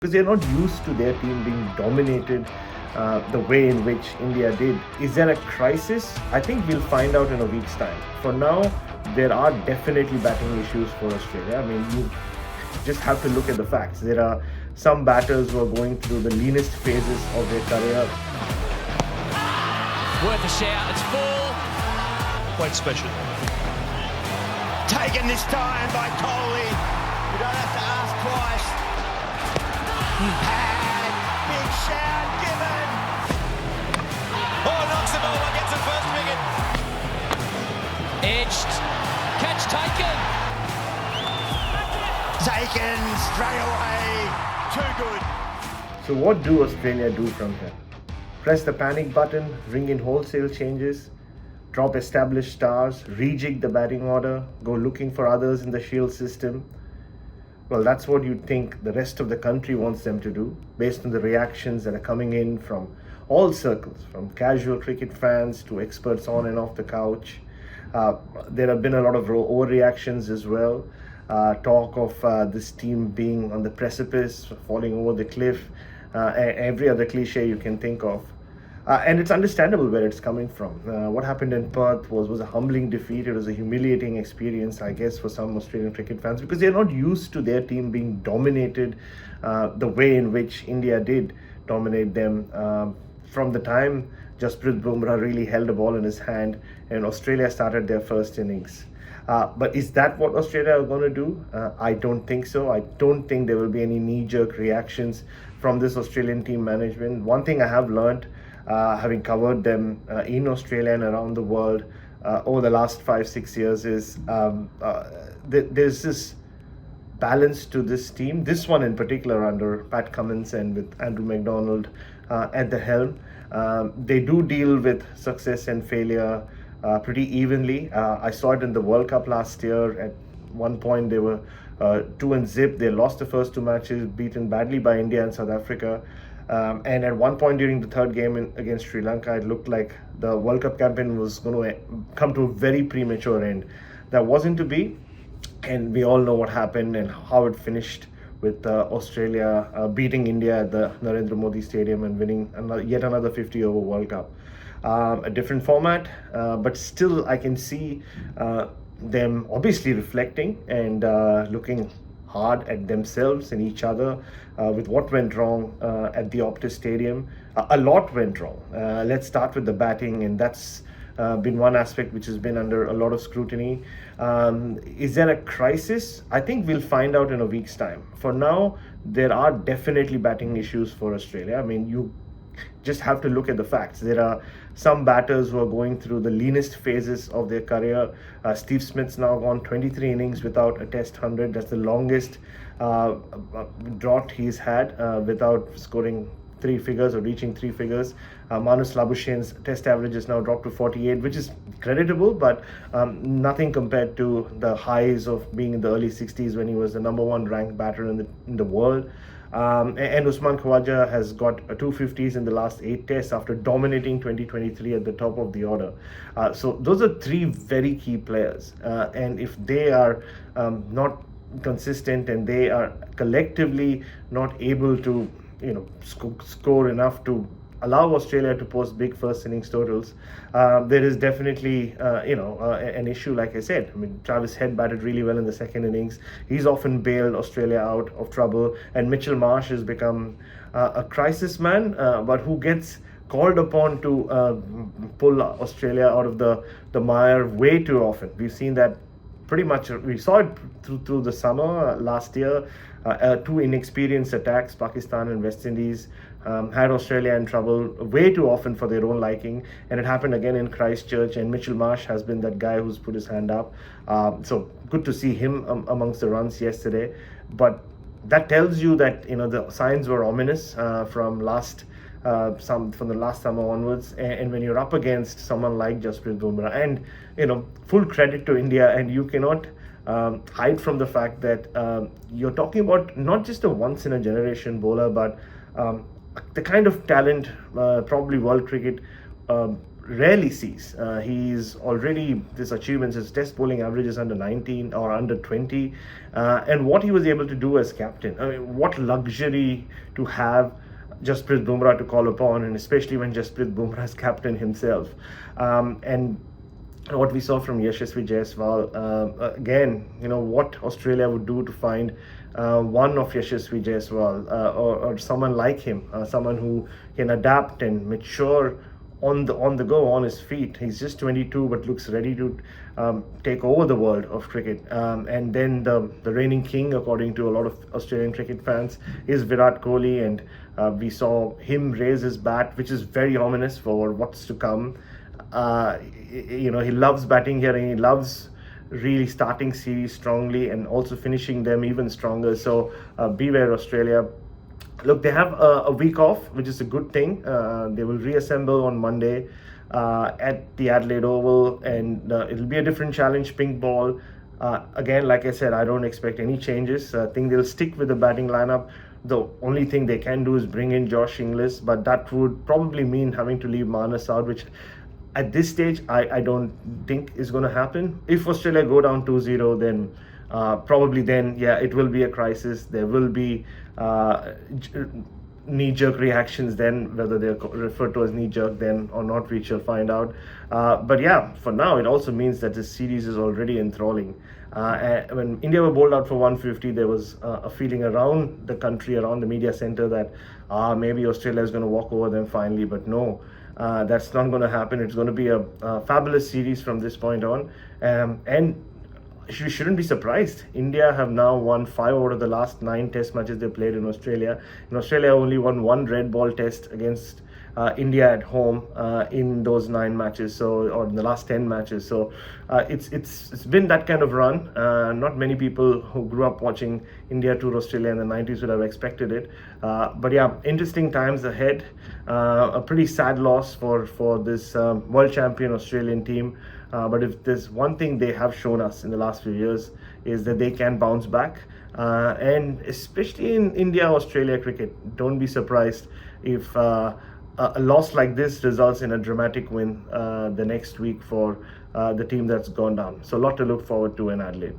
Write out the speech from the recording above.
because they're not used to their team being dominated the way in which India did. Is there a crisis? I think we'll find out in a week's time. For now, there are definitely batting issues for Australia. I mean, you just have to look at the facts. There are some batters who are going through the leanest phases of their career. Worth a shout, it's full. Quite special. Taken this time by Kohli. You don't have to ask twice. And big shout given. Oh, knocks the ball, one gets it first wicket. Edged, catch taken. Taken straight away. Too good. So what do Australia do from here? Press the panic button, ring in wholesale changes, drop established stars, rejig the batting order, go looking for others in the Shield system. Well, that's what you'd think the rest of the country wants them to do, based on the reactions that are coming in from all circles, from casual cricket fans to experts on and off the couch. There have been a lot of overreactions as well. Talk of this team being on the precipice, falling over the cliff, every other cliche you can think of. And it's understandable where it's coming from. What happened in Perth was a humbling defeat. It was a humiliating experience, I guess, for some Australian cricket fans, because they're not used to their team being dominated the way in which India did dominate them from the time Jasprit Bumrah really held the ball in his hand and Australia started their first innings. But is that what Australia are going to do? I don't think so. I don't think there will be any knee-jerk reactions from this Australian team management. One thing I have learned, having covered them in Australia and around the world over the last 5-6 years, is there's this balance to this team. This one in particular, under Pat Cummins and with Andrew McDonald at the helm, they do deal with success and failure pretty evenly. I saw it in the World Cup last year. At one point, they were 2-0. They lost the first two matches, beaten badly by India and South Africa. And at one point during the third game against Sri Lanka, it looked like the World Cup campaign was going to come to a very premature end. That wasn't to be, and we all know what happened and how it finished, with Australia beating India at the Narendra Modi Stadium and winning yet another 50-over World Cup. A different format, but still I can see them obviously reflecting and looking hard at themselves and each other with what went wrong at the Optus Stadium. A lot went wrong. Let's start with the batting, and that's been one aspect which has been under a lot of scrutiny. Is there a crisis? I think we'll find out in a week's time. For now, there are definitely batting issues for Australia. I mean, you just have to look at the facts. There are some batters who are going through the leanest phases of their career. Steve Smith's now gone 23 innings without a Test 100. That's the longest drought he's had without scoring three figures or reaching three figures. Manus Labuschagn's Test average is now dropped to 48, which is creditable, but nothing compared to the highs of being in the early 60s when he was the number one ranked batter in the world. And Usman Khawaja has got 250s in the last 8 tests after dominating 2023 at the top of the order. So those are three very key players. And if they are not consistent and they are collectively not able to score enough to allow Australia to post big first innings totals, there is definitely an issue. Like I said, I mean, Travis Head batted really well in the second innings. He's often bailed Australia out of trouble, and Mitchell Marsh has become a crisis man, but who gets called upon to pull Australia out of the mire way too often. We've seen that pretty much. We saw it through the summer last year. Two inexperienced attacks, Pakistan and West Indies, had Australia in trouble way too often for their own liking, and it happened again in Christchurch, and Mitchell Marsh has been that guy who's put his hand up. So good to see him amongst the runs yesterday, but that tells you that the signs were ominous from the last summer onwards, and when you're up against someone like Jasprit Bumrah, and full credit to India, and you cannot hide from the fact that you're talking about not just a once in a generation bowler, but the kind of talent probably world cricket rarely sees. He's already, this achievements, his test bowling average is under 19 or under 20, and what he was able to do as captain. I mean, what luxury to have Jasprit Bumrah to call upon, and especially when Jasprit Bumrah is captain himself. And what we saw from Yashasvi Jaiswal, again, what Australia would do to find one of Yashasvi Jaiswal or someone like him, someone who can adapt and mature on the go, on his feet. He's just 22 but looks ready to take over the world of cricket. And then the reigning king, according to a lot of Australian cricket fans, is Virat Kohli, and we saw him raise his bat, which is very ominous for what's to come. He loves batting here, and he loves really starting series strongly and also finishing them even stronger. So beware, Australia. Look, they have a week off, which is a good thing. They will reassemble on Monday at the Adelaide Oval, and it'll be a different challenge, pink ball. Again, like I said, I don't expect any changes. I think they'll stick with the batting lineup. The only thing they can do is bring in Josh Inglis, but that would probably mean having to leave Manas out, which at this stage I don't think is going to happen. If Australia go down 2-0, then probably then, yeah, it will be a crisis. There will be knee-jerk reactions then, whether they're referred to as knee-jerk then or not, we shall find out. But yeah, for now, it also means that this series is already enthralling. And when India were bowled out for 150, there was a feeling around the country, around the media center, that maybe Australia is going to walk over them finally, but no. That's not going to happen. It's going to be a fabulous series from this point on. And you shouldn't be surprised. India have now won 5 out of the last 9 test matches they played in Australia. And Australia only won 1 red ball test against India at home in those 9 matches, or in the last 10 matches. So it's been that kind of run. Not many people who grew up watching India tour Australia in the 90s would have expected it. But yeah, interesting times ahead. A pretty sad loss for this world champion Australian team. But if there's one thing they have shown us in the last few years, is that they can bounce back. And especially in India-Australia cricket, don't be surprised if a loss like this results in a dramatic win the next week for the team that's gone down. So a lot to look forward to in Adelaide.